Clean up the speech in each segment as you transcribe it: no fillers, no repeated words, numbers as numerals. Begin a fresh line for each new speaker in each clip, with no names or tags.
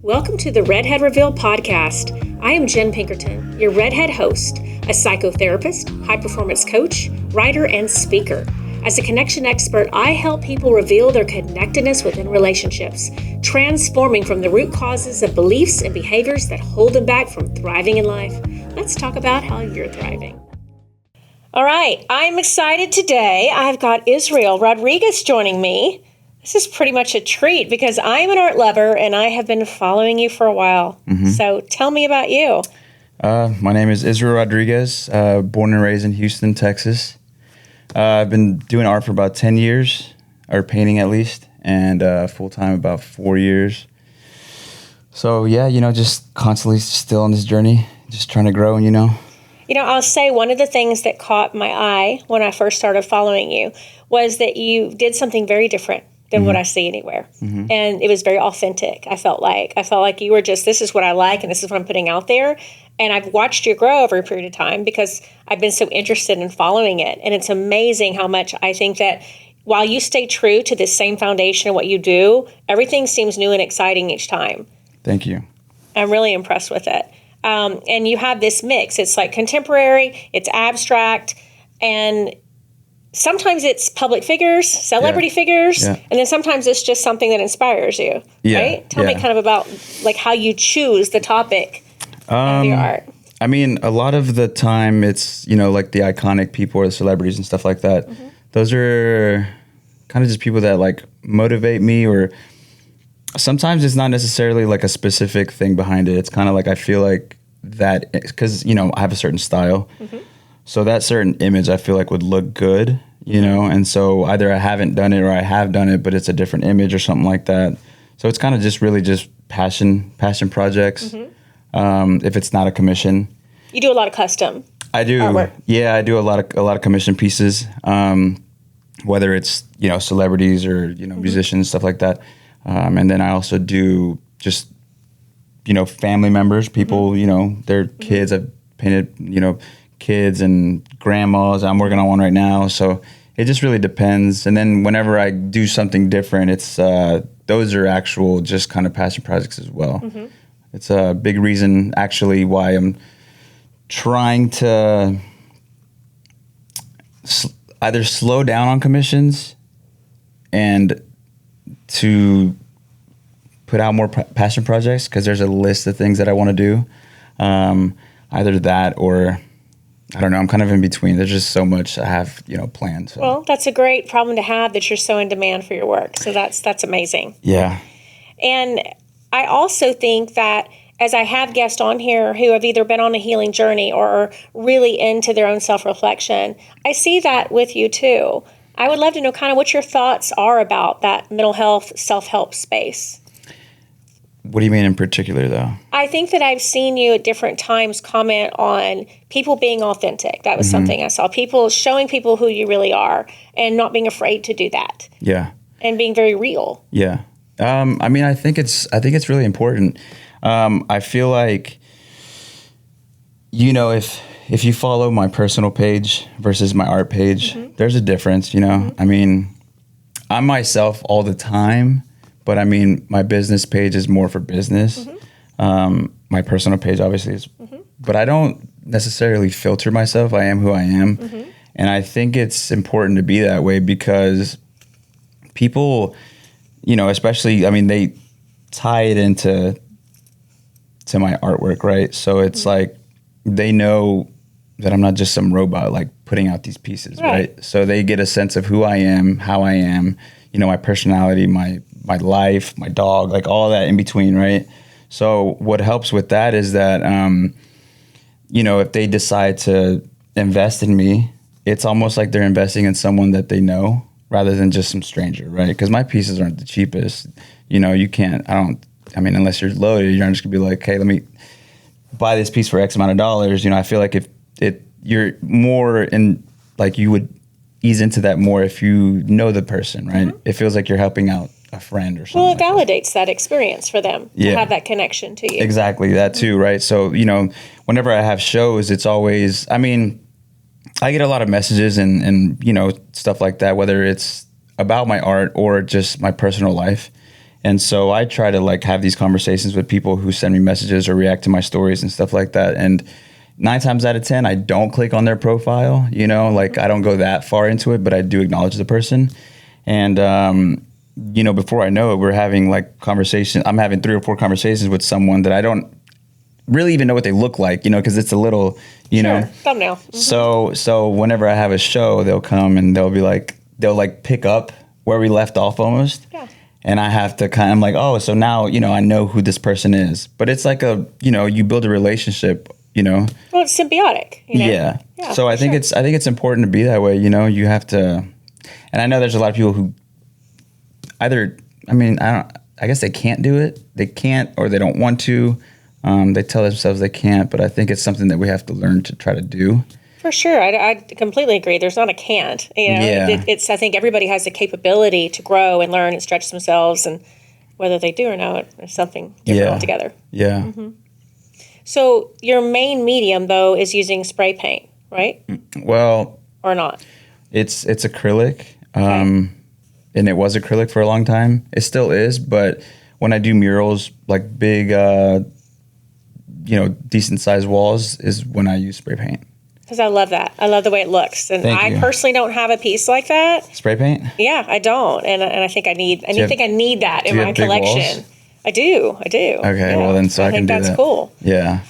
Welcome to the REDHEADREVEAL Podcast. I am Jenn Pinkerton, your Redhead host, a psychotherapist, high-performance coach, writer, and speaker. As a connection expert, I help people reveal their connectedness within relationships, transforming from the root causes of beliefs and behaviors that hold them back from thriving in life. Let's talk about how you're thriving. All right, I'm excited today. I've got Israel Rodriguez joining me. This is pretty much a treat because I'm an art lover and I have been following you for a while. So tell me about you.
My name is Israel Rodriguez, born and raised in Houston, Texas. I've been doing art for about 10 years, or painting at least, and full-time about 4 years. So yeah, just constantly still on this journey, just trying to grow,
I'll say one of the things that caught my eye when I first started following you was that you did something very different than what I see anywhere. And it was very authentic. I felt like you were just, this is what I like and this is what I'm putting out there. And I've watched you grow over a period of time because I've been so interested in following it. And it's amazing how much I think that while you stay true to this same foundation of what you do, everything seems new and exciting each time.
Thank you.
I'm really impressed with it. And you have this mix. It's like contemporary, it's abstract, and sometimes it's public figures, celebrity figures, and then sometimes it's just something that inspires you, right? Tell me kind of about like how you choose the topic of your art.
I mean, a lot of the time it's, like the iconic people or the celebrities and stuff like that. Those are kind of just people that like motivate me, or sometimes it's not necessarily like a specific thing behind it. It's kind of like I feel like that because, I have a certain style. So that certain image I feel like would look good, and so either I haven't done it or I have done it, but it's a different image or something like that. So it's kind of just really just passion projects. If it's not a commission.
You do a lot of custom.
I do.
Artwork.
Yeah, I do a lot of commission pieces, whether it's, celebrities or, musicians, stuff like that. And then I also do just, family members, people, their kids. I've painted, kids and grandmas. I'm working on one right now. So it just really depends. And then whenever I do something different, it's those are actual just kind of passion projects as well. It's a big reason actually why I'm trying to either slow down on commissions and to put out more passion projects, because there's a list of things that I want to do. Either that or I don't know. I'm kind of in between. There's just so much I have, planned. So.
Well, that's a great problem to have, that you're so in demand for your work. So that's amazing.
Yeah.
And I also think that as I have guests on here who have either been on a healing journey or are really into their own self-reflection, I see that with you too. I would love to know kind of what your thoughts are about that mental health, self-help space.
What do you mean in particular, though?
I think that I've seen you at different times comment on people being authentic. That was something I saw. People showing people who you really are and not being afraid to do that.
Yeah.
And being very real.
Yeah. I mean, I think it's really important. I feel like, if you follow my personal page versus my art page, there's a difference, I mean, I'm myself all the time. But I mean, my business page is more for business. My personal page obviously is, but I don't necessarily filter myself. I am who I am. And I think it's important to be that way because people, especially, I mean, they tie it into my artwork, right? So it's like, they know that I'm not just some robot, like putting out these pieces, right? So they get a sense of who I am, how I am, my personality, my life, my dog, like all that in between, right? So what helps with that is that, if they decide to invest in me, it's almost like they're investing in someone that they know rather than just some stranger, right? Because my pieces aren't the cheapest. You can't, unless you're loaded, you're not just gonna be like, hey, let me buy this piece for X amount of dollars. I feel like if you're more in, like you would ease into that more if you know the person, right? It feels like you're helping out a friend or something.
Well, it validates that experience for them to have that connection to you.
Exactly, that too, right? So, whenever I have shows, it's always, I get a lot of messages and stuff like that, whether it's about my art or just my personal life. And so I try to like have these conversations with people who send me messages or react to my stories and stuff like that. And 9 times out of 10, I don't click on their profile, you know, like I don't go that far into it, but I do acknowledge the person. And, you know, before I know it, we're having like conversations. I'm having 3 or 4 conversations with someone that I don't really even know what they look like, you know, because it's a little, you know,
thumbnail.
So whenever I have a show, they'll come and they'll pick up where we left off almost.
Yeah.
And I have to I'm like, oh, so now, you know, I know who this person is. But it's like you know, you build a relationship, you know.
Well, it's symbiotic, you know?
Yeah. So I think it's important to be that way, you know. You have to, and I know there's a lot of people who either, I guess they can't do it. They can't, or they don't want to. They tell themselves they can't, but I think it's something that we have to learn to try to do.
For sure. I completely agree. There's not a can't. You know, it's I think everybody has the capability to grow and learn and stretch themselves, and whether they do or not, it's something different altogether.
Yeah.
Mm-hmm. So your main medium, though, is using spray paint, right?
Well.
Or not?
It's acrylic, and it was acrylic for a long time. It still is, but when I do murals, like big, you know, decent sized walls, is when I use spray paint.
Because I love that. I love the way it looks. And I personally don't have a piece like that.
Spray paint?
Yeah, I don't. And I think I need that in my collection.
Walls?
I do. Okay,
yeah. Well then I can do that. I think
that's cool.
Yeah.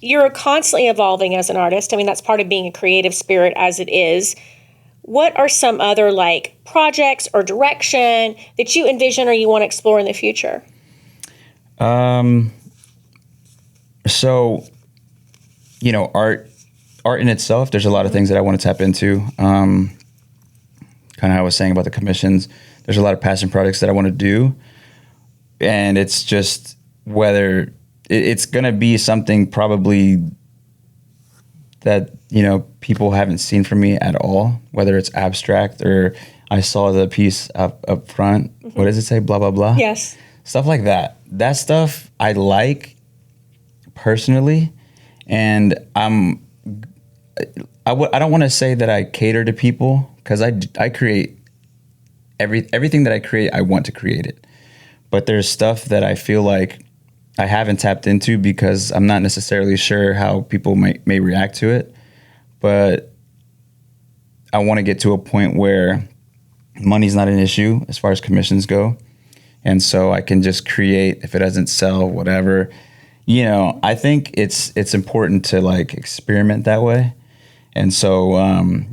You're constantly evolving as an artist. I mean, that's part of being a creative spirit as it is. What are some other like projects or direction that you envision or you want to explore in the future?
So, you know, art in itself, there's a lot of things that I want to tap into. Kind of how I was saying about the commissions. There's a lot of passion projects that I want to do. And it's just whether it's going to be something probably that, you know, people haven't seen from me at all, whether it's abstract or I saw the piece up front. Mm-hmm. What does it say? Blah, blah, blah.
Yes.
Stuff like that. That stuff I like personally. And I don't want to say that I cater to people, because I create everything that I create. I want to create it, but there's stuff that I feel like I haven't tapped into because I'm not necessarily sure how people may react to it. But I want to get to a point where money's not an issue as far as commissions go, and so I can just create. If it doesn't sell, whatever. You know, I think it's important to like experiment that way. And so,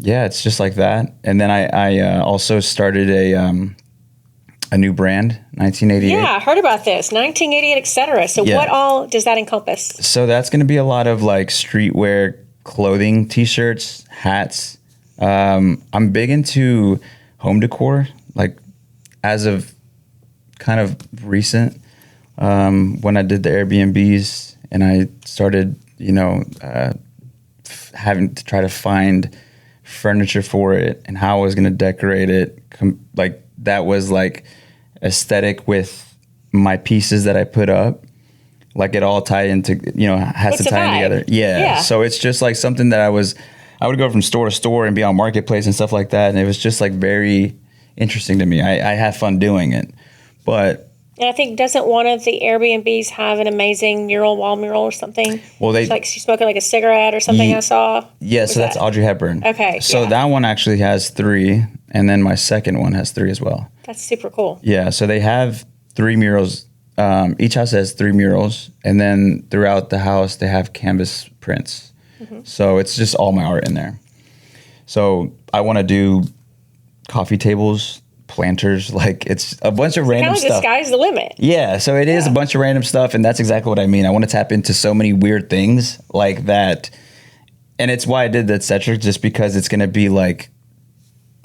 it's just like that. And then I also started a new brand, 1988.
Yeah, I heard about this, 1988, etc. So what all does that encompass? So
that's going to be a lot of like streetwear clothing, t-shirts, hats. I'm big into home decor, like as of kind of recent. When I did the Airbnbs and I started, you know, having to try to find furniture for it and how I was going to decorate it. Like that was like aesthetic with my pieces that I put up. Like it all tied into, you know, has to tie in together. Yeah. So it's just like something that I would go from store to store and be on Marketplace and stuff like that. And it was just like very interesting to me. I have fun doing it, but.
And I think, doesn't one of the Airbnbs have an amazing wall mural or something? Well, she's smoking like a cigarette or something I saw.
Yeah, so that's Audrey Hepburn.
Okay.
So that one actually has 3, and then my second one has 3 as well.
That's super cool.
Yeah, so they have 3 murals. Each house has 3 murals, and then throughout the house they have canvas prints. Mm-hmm. So it's just all my art in there. So I want to do coffee tables, planters, like it's a bunch of random stuff.
The sky's the limit.
Yeah, so it is a bunch of random stuff, and that's exactly what I mean. I want to tap into so many weird things like that, and it's why I did the Cetric, just because it's going to be like,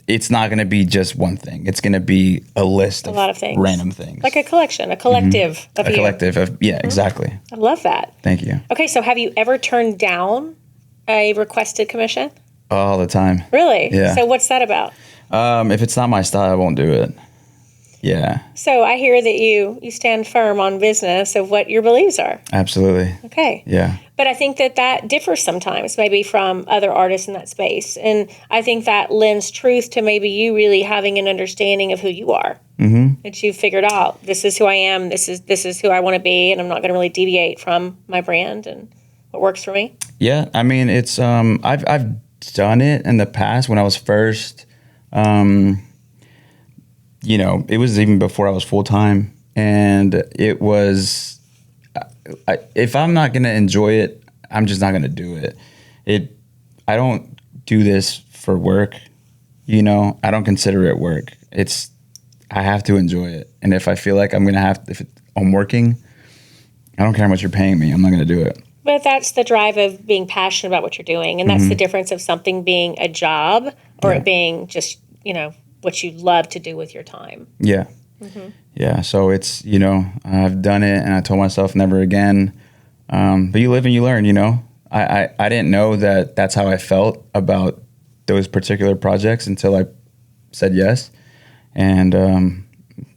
it's not going to be just one thing. It's going to be a list of a lot of things, random things,
like a collection, a collective of
a collective of exactly.
I love that.
Thank you.
Okay, so have you ever turned down a requested commission?
All the time.
Really?
Yeah.
So what's that about?
If it's not my style, I won't do it. Yeah.
So I hear that you stand firm on business of what your beliefs are.
Absolutely.
Okay.
Yeah.
But I think that differs sometimes, maybe from other artists in that space. And I think that lends truth to maybe you really having an understanding of who you are. Mm-hmm. That you've figured out, this is who I am, this is who I want to be, and I'm not going to really deviate from my brand and what works for me.
Yeah. I mean, it's, I've done it in the past when I was first, you know, it was even before I was full-time, and it was, if I'm not going to enjoy it, I'm just not going to do it. I don't do this for work, you know, I don't consider it work. I have to enjoy it. And if I feel like if I'm working, I don't care how much you're paying me, I'm not going to do it.
But that's the drive of being passionate about what you're doing. And that's the difference of something being a job or it being just, you know, what you love to do with your time.
Yeah. Mm-hmm. Yeah. So it's, you know, I've done it and I told myself never again. But you live and you learn, you know. I didn't know that that's how I felt about those particular projects until I said yes. And,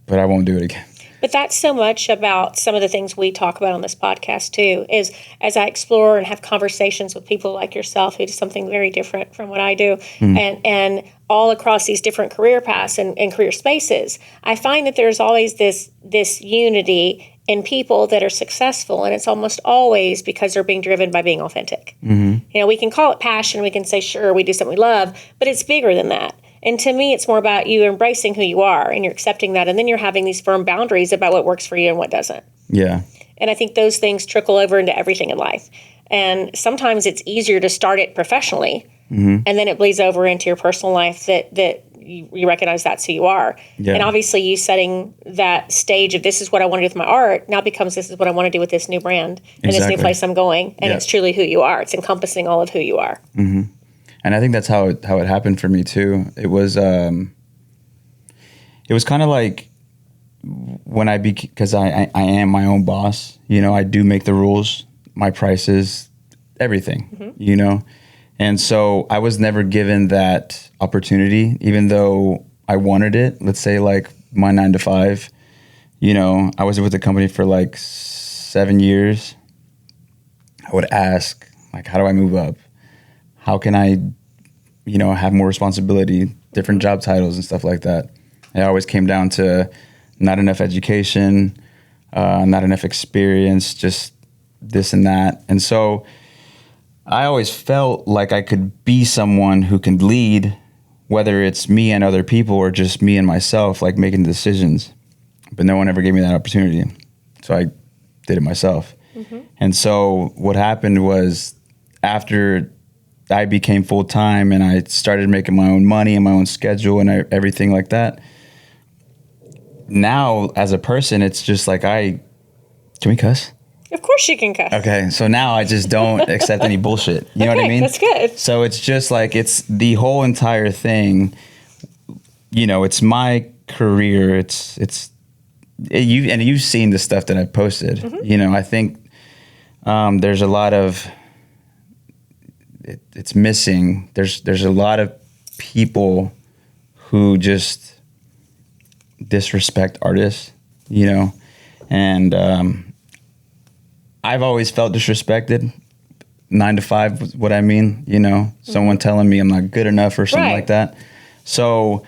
but I won't do it again.
But that's so much about some of the things we talk about on this podcast too, is as I explore and have conversations with people like yourself who do something very different from what I do, and all across these different career paths and career spaces, I find that there's always this unity in people that are successful, and it's almost always because they're being driven by being authentic. Mm-hmm. You know, we can call it passion, we can say, sure, we do something we love, but it's bigger than that. And to me, it's more about you embracing who you are and you're accepting that. And then you're having these firm boundaries about what works for you and what doesn't. Yeah. And I think those things trickle over into everything in life. And sometimes it's easier to start it professionally. Mm-hmm. And then it bleeds over into your personal life that you recognize that's who you are. Yeah. And obviously you setting that stage of this is what I want to do with my art now becomes this is what I want to do with this new brand and this new place I'm going. And it's truly who you are. It's encompassing all of who you are. Mm-hmm.
And I think that's how it happened for me too. It was kind of like when because I am my own boss, you know, I do make the rules, my prices, everything, you know? And so I was never given that opportunity, even though I wanted it. Let's say like my 9 to 5, you know, I was with the company for like 7 years. I would ask like, how do I move up? How can I, you know, have more responsibility, different job titles and stuff like that. It always came down to not enough education, not enough experience, just this and that. And so I always felt like I could be someone who can lead, whether it's me and other people or just me and myself, like making decisions. But no one ever gave me that opportunity. So I did it myself. Mm-hmm. And so what happened was after I became full-time and I started making my own money and my own schedule and everything like that. Now, as a person, it's just like can we cuss?
Of course you can cuss.
Okay, so now I just don't accept any bullshit. You know what I mean?
That's good.
So it's just like, it's the whole entire thing, you know, it's my career. You've seen the stuff that I've posted. Mm-hmm. You know, I think there's a lot of, it's missing. There's a lot of people who just disrespect artists, you know, and I've always felt disrespected. 9 to 5 was what I mean, you know, someone telling me I'm not good enough or something like that. So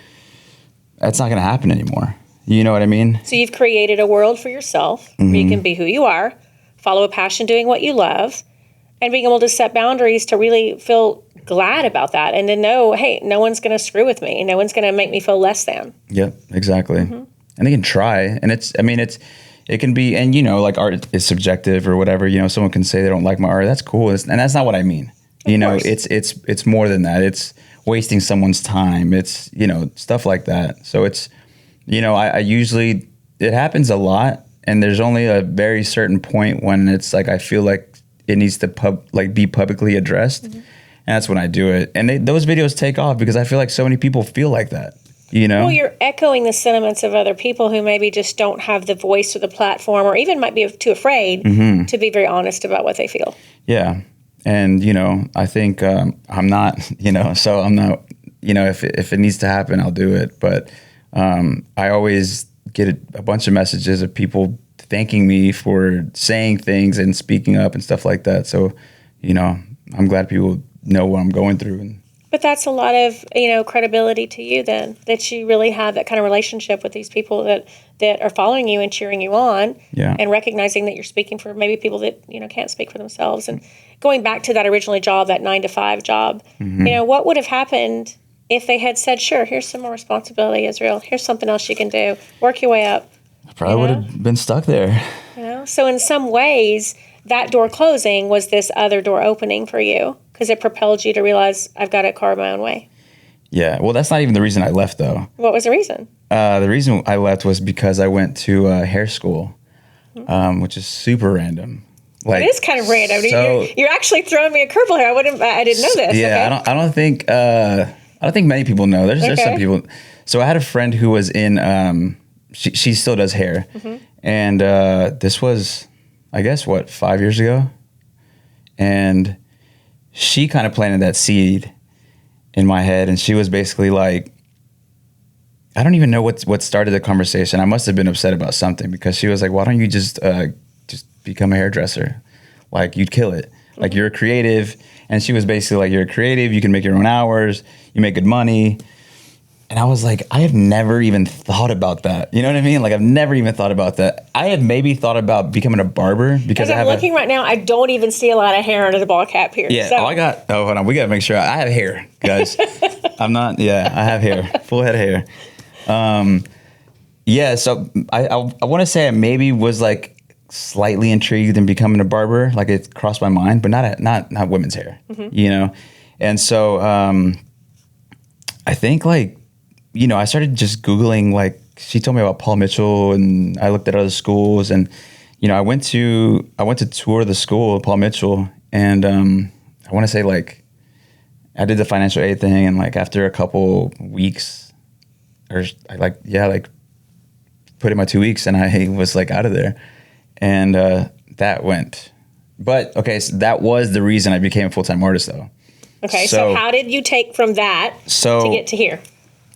that's not going to happen anymore. You know what I mean?
So you've created a world for yourself where you can be who you are, follow a passion doing what you love, and being able to set boundaries to really feel glad about that and to know, hey, no one's going to screw with me. No one's going to make me feel less than.
Yep, exactly. Mm-hmm. And they can try. And it can be, and you know, like art is subjective or whatever, you know, someone can say they don't like my art. That's cool. And that's not what I mean. You know, it's more than that. It's wasting someone's time. It's, you know, stuff like that. So it's, you know, I usually, it happens a lot. And there's only a very certain point when it's like, I feel like it needs to be publicly addressed. Mm-hmm. And that's when I do it. And those videos take off because I feel like so many people feel like that, you know?
Well, you're echoing the sentiments of other people who maybe just don't have the voice or the platform or even might be too afraid to be very honest about what they feel.
Yeah. And, you know, I think I'm not, you know, so I'm not, you know, if it needs to happen, I'll do it. But I always get a bunch of messages of people thanking me for saying things and speaking up and stuff like that. So, you know, I'm glad people know what I'm going through.
But that's a lot of, credibility to you then, that you really have that kind of relationship with these people that are following you and cheering you on, and recognizing that you're speaking for maybe people that, can't speak for themselves. And going back to that originally job, that 9-to-5 job, what would have happened if they had said, sure, here's some more responsibility, Israel, here's something else you can do, work your way up?
I probably would have been stuck there.
So in some ways, that door closing was this other door opening for you, because it propelled you to realize, I've got to carve my own way. Yeah.
Well, that's not even the reason I left, though.
What was the reason?
The reason I left was because I went to hair school, which is super random.
Like, it is kind of random. So, you're actually throwing me a curveball here. I didn't know this.
Yeah, okay. I don't think many people know. There's some people. So I had a friend who was in. She still does hair, and this was, I guess, 5 years ago, and she kind of planted that seed in my head, and she was basically like, I don't even know what started the conversation. I must have been upset about something, because she was like, why don't you just become a hairdresser? Like, you'd kill it. Like, you're a creative. And she was basically like, you're a creative, you can make your own hours, you make good money. And I was like, I have never even thought about that. You know what I mean? Like, I've never even thought about that. I had maybe thought about becoming a barber, because
I'm looking right now, I don't even see a lot of hair under the ball cap here.
Yeah, hold on. We got to make sure I have hair, guys. I have hair, full head of hair. So I want to say I maybe was like slightly intrigued in becoming a barber. Like, it crossed my mind, but not women's hair, And so I think, like, I started just Googling, like, she told me about Paul Mitchell, and I looked at other schools, and, I went to tour the school of Paul Mitchell, and I want to say, like, I did the financial aid thing, and, like, after a couple weeks, I put in my 2 weeks, and I was, like, out of there, and that went. But, okay, so that was the reason I became a full-time artist, though.
Okay, so how did you take from that to get to here?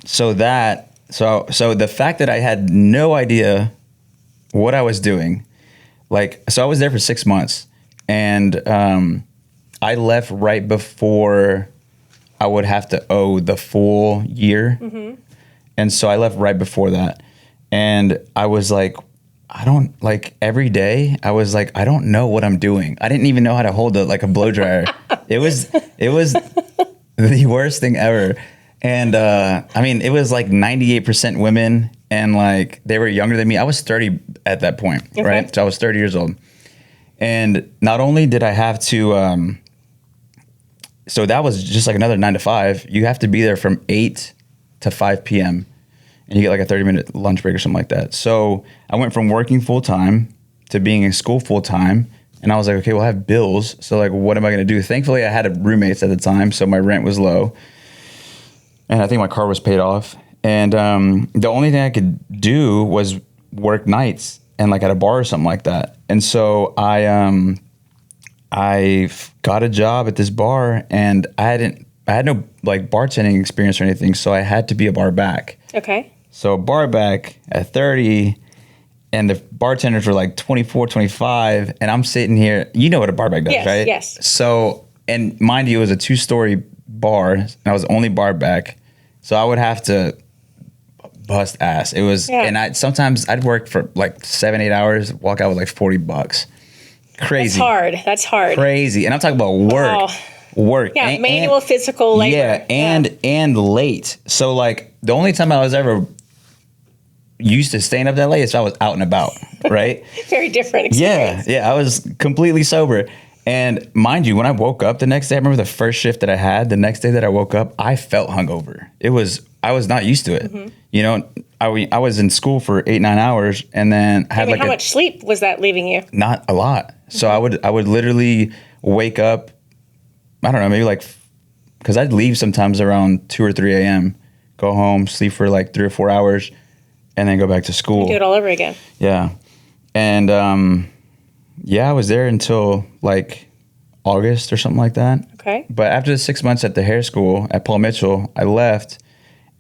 So the fact that I had no idea what I was doing, so I was there for 6 months, and I left right before I would have to owe the full year. And so I left right before that. And I was like, every day I was like, I don't know what I'm doing. I didn't even know how to hold a blow dryer. It was the worst thing ever. And it was like 98% women, and like they were younger than me. I was 30 at that point, right? So I was 30 years old. And not only did I have to, so that was just like another 9 to 5. You have to be there from 8 to 5 p.m. and you get like a 30-minute lunch break or something like that. So I went from working full time to being in school full time. And I was like, okay, well, I have bills. So like, what am I going to do? Thankfully, I had roommates at the time, so my rent was low. And I think my car was paid off. And the only thing I could do was work nights and like at a bar or something like that. And so I got a job at this bar, and I had no like bartending experience or anything. So I had to be a bar back. Okay. So bar back at 30, and the bartenders were like 24, 25. And I'm sitting here, you know what a bar back does, right? Yes. So, and mind you, it was a 2-story bar, and I was only bar back, so I would have to bust ass. It was, and sometimes I'd work for like 7-8 hours, walk out with like $40. Crazy. That's hard. Crazy. And I'm talking about work. Yeah, and, manual physical labor. And late. So like the only time I was ever used to staying up that late is if I was out and about, right? Very different experience. Yeah, I was completely sober. And mind you, when I woke up the next day, I remember the first shift that I had, the next day that I woke up, I felt hungover. I was not used to it. I was in school for 8-9 hours, and then I had how much sleep was that leaving you? Not a lot. So I would literally wake up, I don't know, maybe because I'd leave sometimes around 2 or 3 a.m., go home, sleep for like 3 or 4 hours, and then go back to school. You do it all over again. Yeah. And I was there until like August or something like that. Okay. But after the 6 months at the hair school at Paul Mitchell, I left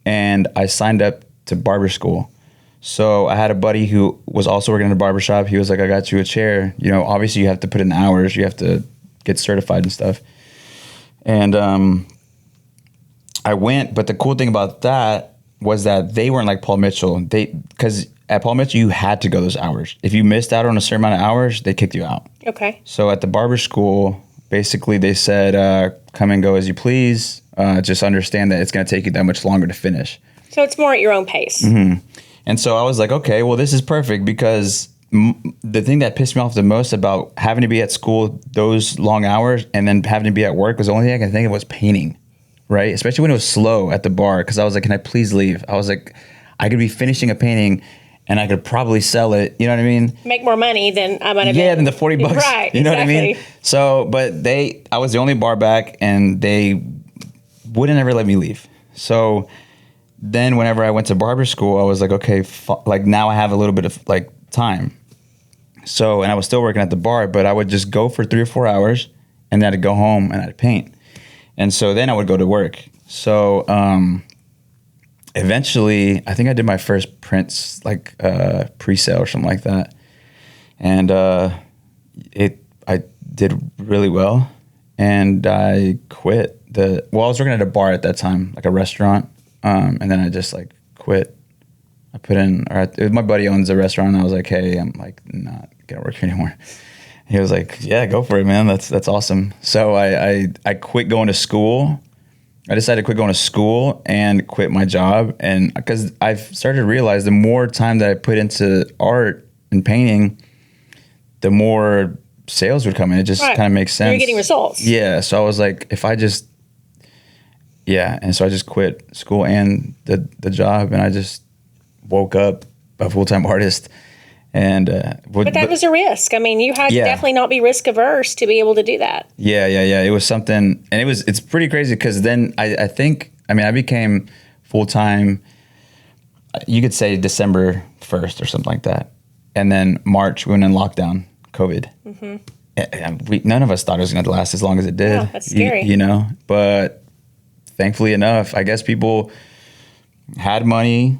and I signed up to barber school. So I had a buddy who was also working in a barbershop. He was like, I got you a chair. You know, obviously you have to put in the hours. You have to get certified and stuff. And I went, but the cool thing about that was that they weren't like Paul Mitchell. Because at Paul Mitchell, you had to go those hours. If you missed out on a certain amount of hours, they kicked you out.
Okay.
So at the barber school, basically they said, come and go as you please. Just understand that it's going to take you that much longer to finish.
So it's more at your own pace.
Mm-hmm. And so I was like, okay, well, this is perfect because the thing that pissed me off the most about having to be at school those long hours and then having to be at work was the only thing I can think of was painting, right? Especially when it was slow at the bar, because I was like, can I please leave? I was like, I could be finishing a painting and I could probably sell it. You know what I mean?
Make more money than I might have been.
Yeah, than the $40.
Right,
you know
exactly.
what I mean? So, but I was the only bar back and they wouldn't ever let me leave. So then whenever I went to barber school, I was like, okay, like now I have a little bit of like time. So, and I was still working at the bar, but I would just go for 3 or 4 hours and then I'd go home and I'd paint. And so then I would go to work. So, eventually I think I did my first prints, like, pre-sale or something like that. And, I did really well and I quit I was working at a bar at that time, like a restaurant. And then I just like quit. I put in, my buddy owns a restaurant. And I was like, hey, I'm like not gonna work here anymore. He was like, yeah, go for it, man. That's awesome. So I quit going to school. I decided to quit going to school and quit my job. And because I've started to realize the more time that I put into art and painting, the more sales would come in. It just kind of makes sense.
You're getting results.
Yeah. So I was like, and so I just quit school and the job, and I just woke up a full-time artist. And
but that was a risk. I mean, you had to definitely not be risk averse to be able to do that. Yeah.
It was something, and it's pretty crazy because then I think I became full-time, you could say December 1st or something like that. And then March, we went in lockdown, COVID. Mm-hmm. And none of us thought it was going to last as long as it did.
Yeah, that's scary.
You know, but thankfully enough, I guess people had money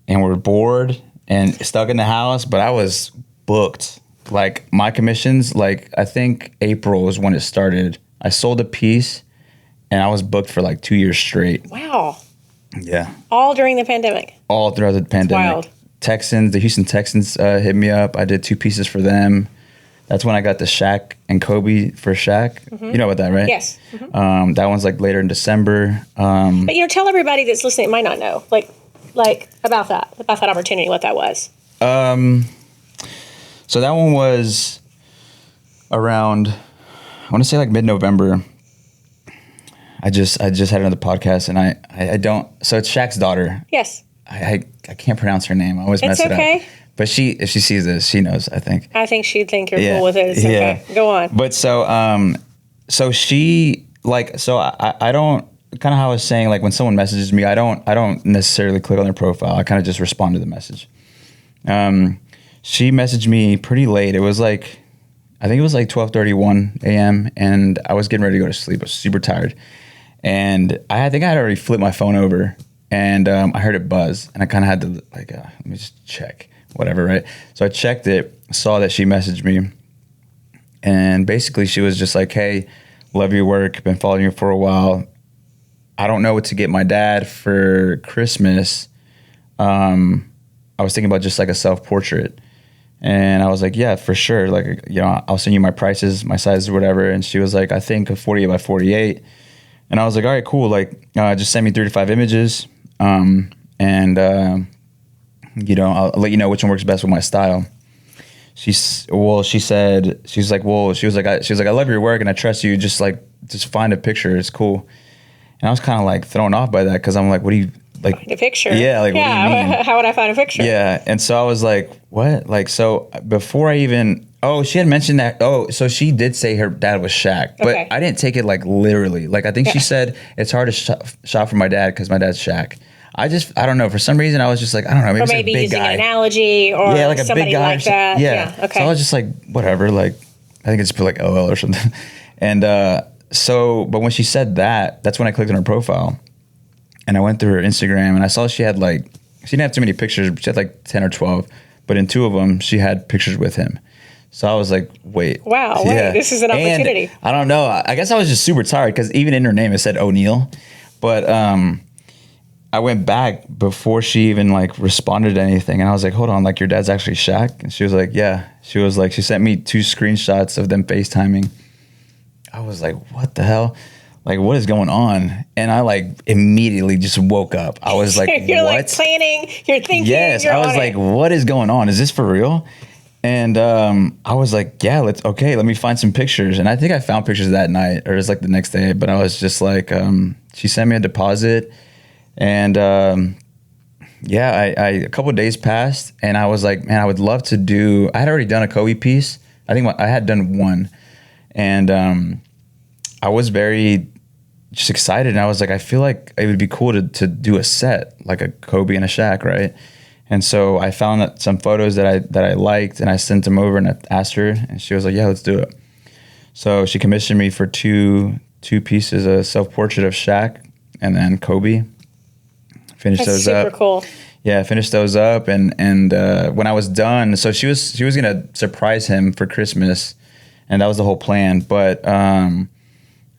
and were bored and stuck in the house, but I was booked. Like my commissions, like I think April was when it started. I sold a piece and I was booked for like 2 years straight.
Wow.
Yeah.
All during the pandemic.
All throughout the pandemic.
That's
wild. The Houston Texans hit me up. I did 2 pieces for them. That's when I got the Shaq and Kobe for Shaq. Mm-hmm. You know about that, right?
Yes. Mm-hmm.
That one's like later in December.
But tell everybody that's listening might not know, like about that opportunity, what that was.
So that one was around, I want to say like mid-November. I just had another podcast, and I don't. So it's Shaq's daughter.
Yes.
I can't pronounce her name. I always mess it up. It's okay. But if she sees this, she knows, I think.
I think she'd think you're cool with it. It's okay. Go on.
But so she, like, so I don't, kind of how I was saying, like when someone messages me, I don't necessarily click on their profile. I kind of just respond to the message. She messaged me pretty late. It was like, I think it was like 12:31 a.m. and I was getting ready to go to sleep. I was super tired. And I think I had already flipped my phone over and I heard it buzz and I kind of had to like, let me just check. Whatever, right? So I checked it, saw that she messaged me, and basically she was just like, hey, love your work, been following you for a while. I don't know what to get my dad for Christmas. I was thinking about just like a self-portrait. And I was like, yeah, for sure. Like, I'll send you my prices, my sizes, whatever. And she was like, I think a 48 by 48. And I was like, all right, cool. Like, just send me 3 to 5 images. I'll let you know which one works best with my style. She was like, I love your work and I trust you. Just find a picture. It's cool. And I was kind of like thrown off by that because I'm like, what do you like?
Find a picture.
Yeah. Like,
yeah. What do you mean? How would I find a picture?
Yeah. And so I was like, what? Like, so before I even, she had mentioned that. So she did say her dad was Shaq, but I didn't take it like literally. Like, I think she said it's hard to shop for my dad because my dad's Shaq. I don't know. For some reason, I was just like, I don't know.
Maybe
a big
using
guy.
An analogy or
like a
somebody
big guy
like that.
Yeah.
Okay.
So I was just like, whatever. Like, I think I just put like LL or something. And but when she said that, that's when I clicked on her profile. And I went through her Instagram and I saw she had like she didn't have too many pictures. She had like 10 or 12, but in 2 of them, she had pictures with him. So I was like, wait.
Wow, wait, this is an opportunity.
And I don't know. I guess I was just super tired because even in her name, it said O'Neill. But I went back before she even like responded to anything. And I was like, hold on, like your dad's actually Shaq? And she was like, yeah. She was like, she sent me 2 screenshots of them FaceTiming. I was like, what the hell? Like, what is going on? And I like immediately just woke up. I was like,
you're
what?
like planning, you're thinking.
Yes,
you're
I was like, what is going on? Is this for real? And I was like, yeah, let me find some pictures. And I think I found pictures that night or it was like the next day. But I was just like, she sent me a deposit. And yeah, a couple of days passed and I was like, man, I would love to do, I had already done a Kobe piece. I think I had done one. And I was very just excited. And I was like, I feel like it would be cool to do a set, like a Kobe and a Shaq, right? And so I found some photos that I liked and I sent them over and I asked her and she was like, yeah, let's do it. So she commissioned me for two pieces, a self-portrait of Shaq and then Kobe. Finished
That's
those up.
super cool.
Yeah, finished those up and when I was done, so she was gonna surprise him for Christmas, and that was the whole plan. But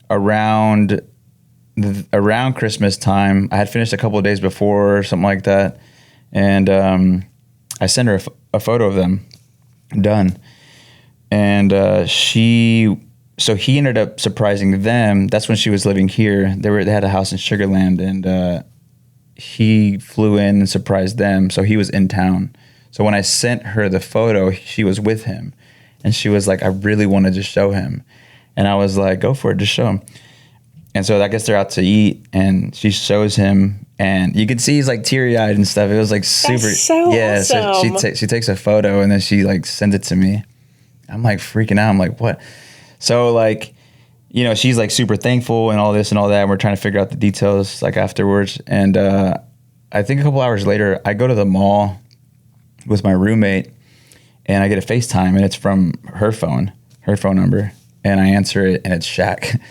around Christmas time, I had finished a couple of days before or something like that, and I sent her a photo of them done, and he ended up surprising them. That's when she was living here. They had a house in Sugar Land, and he flew in and surprised them. So he was in town. So when I sent her the photo, she was with him. And she was like, I really wanted to show him. And I was like, go for it, just show him. And so I guess they're out to eat and she shows him and you could see he's like teary-eyed and stuff. It was like super.
That's so awesome.
So she takes a photo and then she like sends it to me. I'm like freaking out. I'm like, what? So like, you know, she's like super thankful and all this and all that. And we're trying to figure out the details like afterwards. And I think a couple hours later, I go to the mall with my roommate and I get a FaceTime and it's from her phone number. And I answer it and it's Shaq.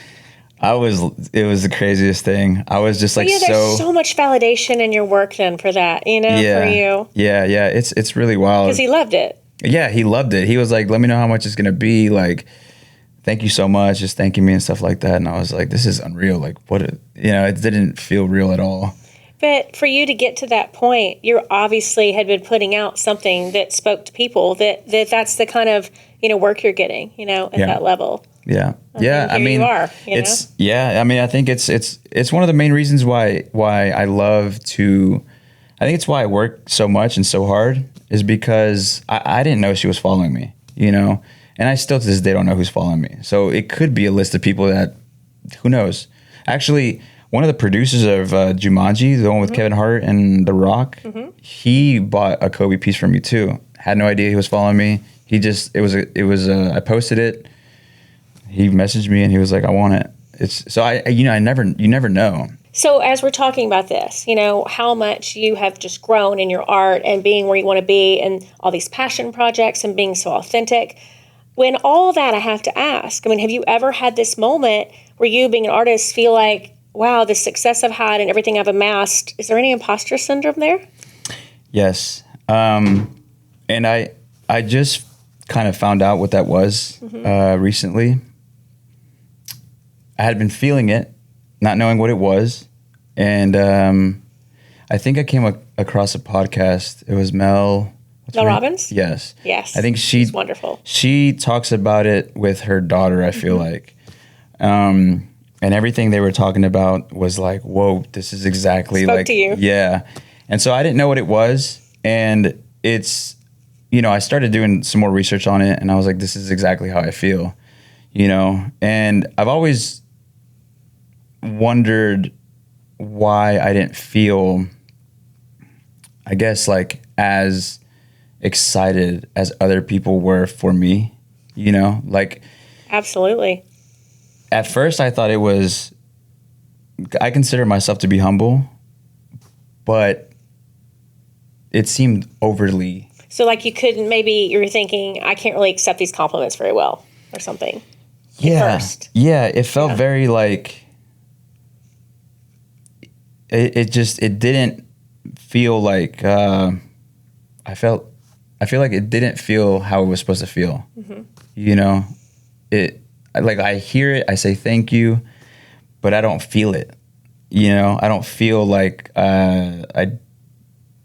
It was the craziest thing. I was just like,
there's so much validation in your work then for that, you know, for you.
Yeah. It's really wild.
Because he loved it.
Yeah, he loved it. He was like, let me know how much it's going to be. Like, thank you so much, just thanking me and stuff like that. And I was like, this is unreal. Like, it didn't feel real at all.
But for you to get to that point, you obviously had been putting out something that spoke to people, that's the kind of, you know, work you're getting, you know, at that level.
Yeah.
I mean, you are,
it's, yeah. I mean, I think it's one of the main reasons why I love to, I think it's why I work so much and so hard is because I didn't know she was following me, you know? And I still to this day don't know who's following me. So it could be a list of people that, who knows? Actually, one of the producers of Jumanji, the one with Kevin Hart and The Rock, he bought a Kobe piece from me too. Had no idea he was following me. I posted it. He messaged me and he was like, I want it. You never know.
So as we're talking about this, you know, how much you have just grown in your art and being where you want to be and all these passion projects and being so authentic. When all that, I have to ask, I mean, have you ever had this moment where you, being an artist, feel like, wow, the success I've had and everything I've amassed, is there any imposter syndrome there?
Yes. And I just kind of found out what that was recently. I had been feeling it, not knowing what it was. And I think I came across a podcast. It was Mel
Robbins?
Yes.
Yes.
I think
she's wonderful.
She talks about it with her daughter, I feel like. And everything they were talking about was like, whoa, this is exactly
Spoke
like,
to you.
Yeah. And so I didn't know what it was. And it's, you know, I started doing some more research on it and I was like, this is exactly how I feel, you know? And I've always wondered why I didn't feel, I guess, like as excited as other people were for me, you know, like.
Absolutely.
At first I thought I consider myself to be humble, but it seemed overly. So like
you were thinking, I can't really accept these compliments very well or something.
Yeah.
First.
Yeah. It felt very like, it didn't feel like I feel like it didn't feel how it was supposed to feel. You know, I hear it, I say thank you, but I don't feel it. You know, I don't feel like I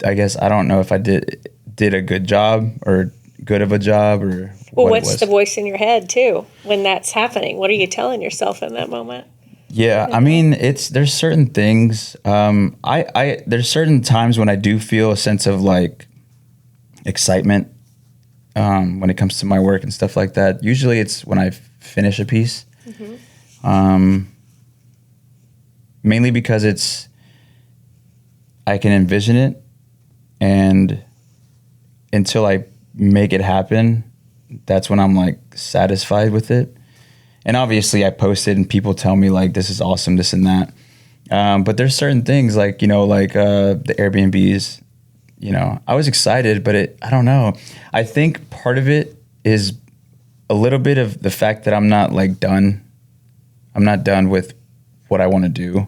guess I don't know if I did a good job or good of a job or
what's the voice in your head too when that's happening? What are you telling yourself in that moment?
Yeah, I mean, there's certain things. There's certain times when I do feel a sense of like excitement when it comes to my work and stuff like that. Usually, it's when I finish a piece. Mainly because I can envision it, and until I make it happen, that's when I'm like satisfied with it. And obviously I post it and people tell me like, this is awesome, this and that. But there's certain things like, you know, like the Airbnbs, you know, I was excited, but I don't know. I think part of it is a little bit of the fact that I'm not like done. I'm not done with what I want to do.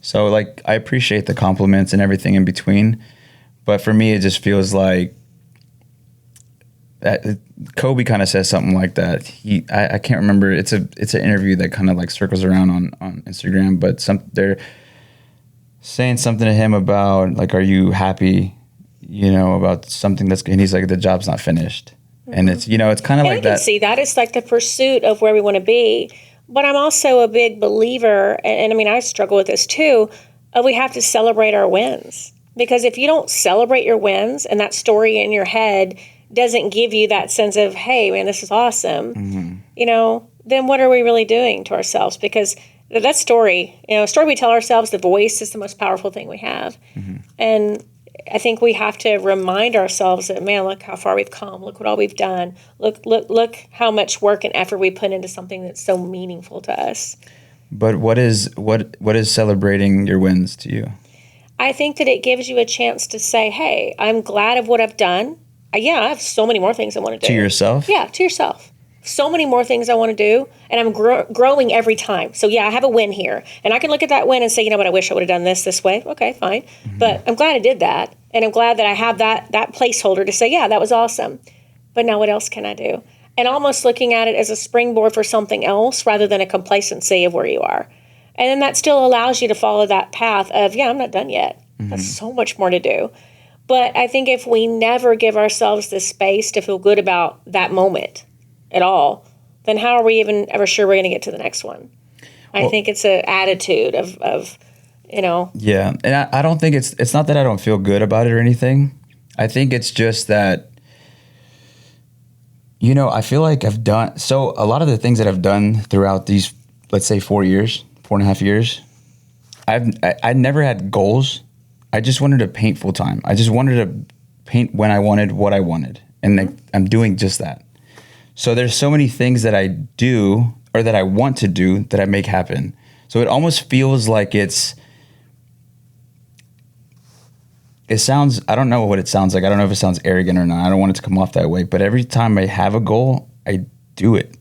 So like, I appreciate the compliments and everything in between. But for me, it just feels like, Kobe kind of says something like that. I can't remember. It's an interview that kind of like circles around on Instagram, but they're saying something to him about like, are you happy, you know, about something and he's like, the job's not finished. And it's, you know, it's kind of like that. I can
see that. It's like the pursuit of where we want to be. But I'm also a big believer, and I mean, I struggle with this too, we have to celebrate our wins. Because if you don't celebrate your wins and that story in your head doesn't give you that sense of, hey, man, this is awesome, you know, then what are we really doing to ourselves? Because that story, you know, a story we tell ourselves, the voice is the most powerful thing we have. And I think we have to remind ourselves that, man, look how far we've come. Look what all we've done. Look how much work and effort we put into something that's so meaningful to us.
But what is celebrating your wins to you?
I think that it gives you a chance to say, hey, I'm glad of what I've done. Yeah, I have so many more things I want to do.
To yourself?
Yeah, to yourself. So many more things I want to do, and I'm growing every time. So yeah, I have a win here, and I can look at that win and say, you know what, I wish I would have done this way. Okay, fine. But I'm glad I did that, and I'm glad that I have that placeholder to say, yeah, that was awesome. But now what else can I do? And almost looking at it as a springboard for something else rather than a complacency of where you are. And then that still allows you to follow that path of, yeah, I'm not done yet. There's so much more to do. But I think if we never give ourselves the space to feel good about that moment at all, then how are we even ever sure we're going to get to the next one? I think it's an attitude of, you know.
Yeah, and I don't think it's not that I don't feel good about it or anything. I think it's just that, you know, I feel like I've done, so a lot of the things that I've done throughout these, let's say 4.5 years, I never had goals. I just wanted to paint full time. I just wanted to paint when I wanted, what I wanted. And I'm doing just that. So there's so many things that I do or that I want to do that I make happen. So it almost feels like it sounds, I don't know what it sounds like. I don't know if it sounds arrogant or not. I don't want it to come off that way. But every time I have a goal, I do it.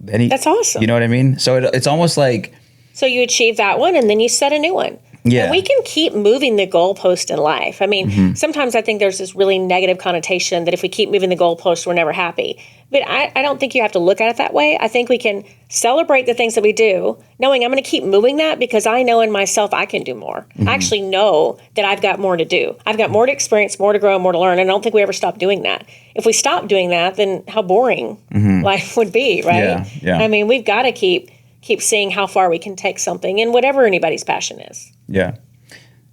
That's awesome.
You know what I mean? So it's almost like.
So you achieve that one and then you set a new one. Yeah. And we can keep moving the goalpost in life. I mean, sometimes I think there's this really negative connotation that if we keep moving the goalpost, we're never happy. But I don't think you have to look at it that way. I think we can celebrate the things that we do, knowing I'm going to keep moving that because I know in myself I can do more. I actually know that I've got more to do. I've got more to experience, more to grow, more to learn. And I don't think we ever stop doing that. If we stop doing that, then how boring life would be, right?
Yeah.
I mean, we've got to keep seeing how far we can take something in whatever anybody's passion is.
Yeah.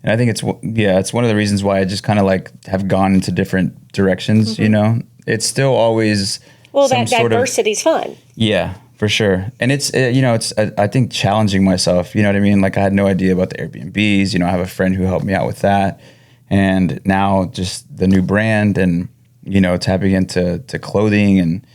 And I think it's one of the reasons why I just kind of like have gone into different directions, you know. It's still always
that diversity's fun.
Yeah, for sure. And it's I think challenging myself, you know what I mean? Like I had no idea about the Airbnbs, you know, I have a friend who helped me out with that. And now just the new brand and, you know, tapping into clothing, and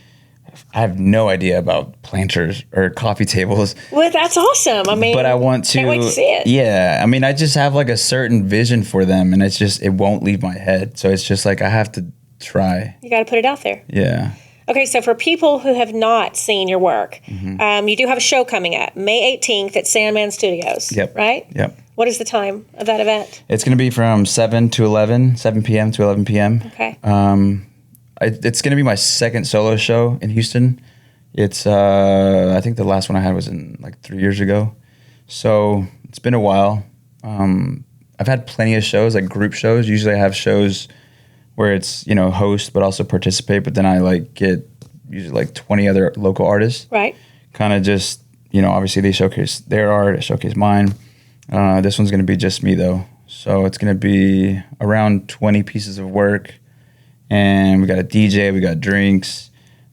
I have no idea about planters or coffee tables.
Well, that's awesome. I mean,
but I want to.
Can't wait to see it.
Yeah, I mean, I just have like a certain vision for them, and it won't leave my head. So it's just like I have to try.
You got to put it out there.
Yeah.
Okay, so for people who have not seen your work, you do have a show coming up May 18th at Sandman Studios.
Yep.
Right?
Yep.
What is the time of that event?
It's going to be from 7 p.m. to 11 p.m.
Okay.
It's going to be my second solo show in Houston. It's, I think the last one I had was in like 3 years ago. So it's been a while. I've had plenty of shows, like group shows. Usually I have shows where it's, host, but also participate. But then I like get usually like 20 other local artists.
Right.
Kind of just, obviously they showcase their art, I showcase mine. This one's going to be just me though. So it's going to be around 20 pieces of work. And we got a DJ, we got drinks.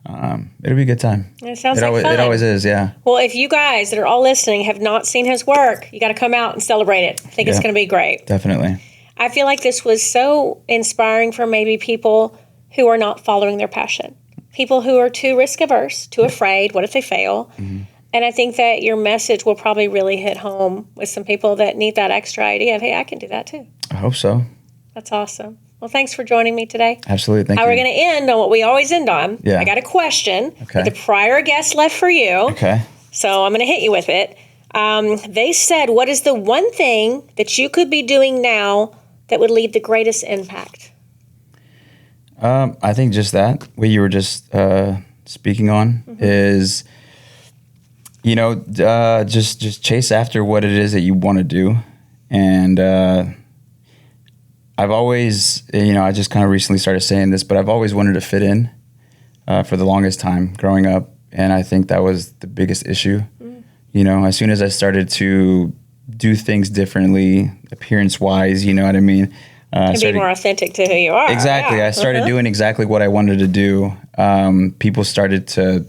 It'll be a good time.
It sounds like fun.
It always is, yeah.
Well, if you guys that are all listening have not seen his work, you got to come out and celebrate it. I think it's going to be great.
Definitely.
I feel like this was so inspiring for maybe people who are not following their passion. People who are too risk averse, too afraid. What if they fail? Mm-hmm. And I think that your message will probably really hit home with some people that need that extra idea of, hey, I can do that too.
I hope so.
That's awesome. Well, thanks for joining me today.
Absolutely. Thank you.
We're going to end on what we always end on.
Yeah.
I got a question that the prior guest left for you.
Okay.
So I'm going to hit you with it. They said, what is the one thing that you could be doing now that would leave the greatest impact?
I think just that, what you were just speaking on is, just chase after what it is that you want to do. And I've always, I just kind of recently started saying this, but I've always wanted to fit in for the longest time growing up. And I think that was the biggest issue. As soon as I started to do things differently, appearance-wise, you know what I mean?
And be more authentic to who you are.
Exactly. Yeah. I started doing exactly what I wanted to do. People started to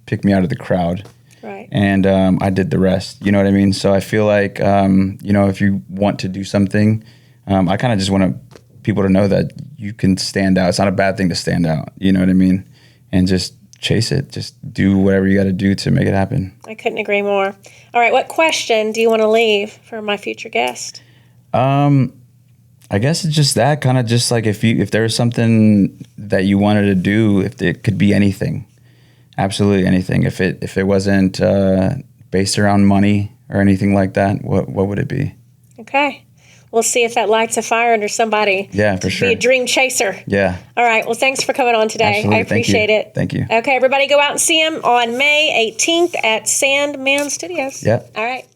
pick me out of the crowd.
Right.
And I did the rest. You know what I mean? So I feel like, if you want to do something, I kind of just want people to know that you can stand out. It's not a bad thing to stand out. You know what I mean? And just chase it. Just do whatever you got to do to make it happen.
I couldn't agree more. All right. What question do you want to leave for my future guest?
I guess it's just that kind of just like if there was something that you wanted to do, if it could be anything, absolutely anything. If it wasn't based around money or anything like that, what would it be? Okay. We'll see if that lights a fire under somebody. Yeah, for sure. Be a dream chaser. Yeah. All right. Well, thanks for coming on today. Absolutely. I appreciate it. Thank you. Okay, everybody go out and see him on May 18th at Sandman Studios. Yeah. All right.